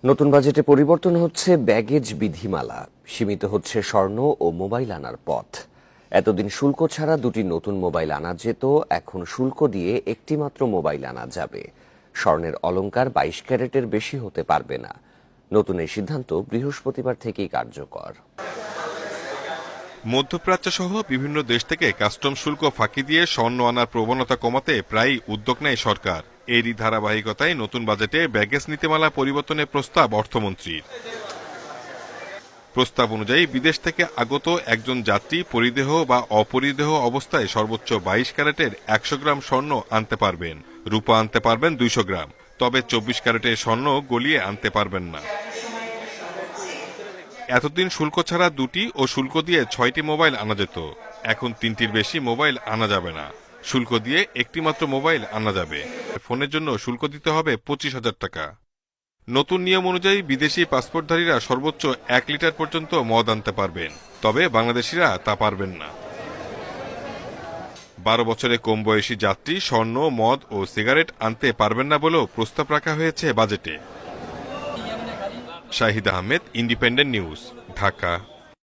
নতুন বাজেটে পরিবর্তন হচ্ছে ব্যাগেজ বিধিমালা, সীমিত হচ্ছে স্বর্ণ ও মোবাইল আনার পথ। এতদিন শুল্ক ছাড়া দুটি নতুন মোবাইল আনা যেত, এখন শুল্ক দিয়ে একটি মাত্র মোবাইল আনা যাবে। স্বর্ণের অলংকার 22 ক্যারেটের বেশি হতে পারবে না। নতুন এই সিদ্ধান্ত বৃহস্পতিবার থেকেই কার্যকর। মধ্যপ্রাচ্য সহ বিভিন্ন দেশ থেকে কাস্টম শুল্ক ফাঁকি দিয়ে স্বর্ণ আনার প্রবণতা কমাতে প্রায়ই উদ্যোগ নেয় সরকার। এরই ধারাবাহিকতায় নতুন বাজেটে ব্যাগেজ নীতিমালা পরিবর্তনের প্রস্তাব অর্থমন্ত্রীর। প্রস্তাব অনুযায়ী বিদেশ থেকে আগত একজন যাত্রী পরিদেহ বা অপরিদেহ অবস্থায় সর্বোচ্চ 22 ক্যারেটের 100 গ্রাম স্বর্ণ আনতে পারবেন, রূপা আনতে পারবেন 200 গ্রাম, তবে 24 ক্যারেটের স্বর্ণ গলিয়ে আনতে পারবেন না। এতদিন শুল্ক ছাড়া দুটি ও শুল্ক দিয়ে 6টি মোবাইল আনা যেত, এখন 3টির বেশি মোবাইল আনা যাবে না। শুল্ক দিয়ে একটি মাত্র মোবাইল আনা যাবে। ফোনের জন্য শুল্ক দিতে হবে 25,000 টাকা। নতুন নিয়ম অনুযায়ী বিদেশি পাসপোর্টধারীরা সর্বোচ্চ 1 লিটার পর্যন্ত মদ আনতে পারবেন, তবে বাংলাদেশিরা তা পারবেন না। 12 বছরে কম বয়সী যাত্রী স্বর্ণ, মদ ও সিগারেট আনতে পারবেন না বলেও প্রস্তাব রাখা হয়েছে বাজেটে। Shahid Ahmed, independent news, Dhaka.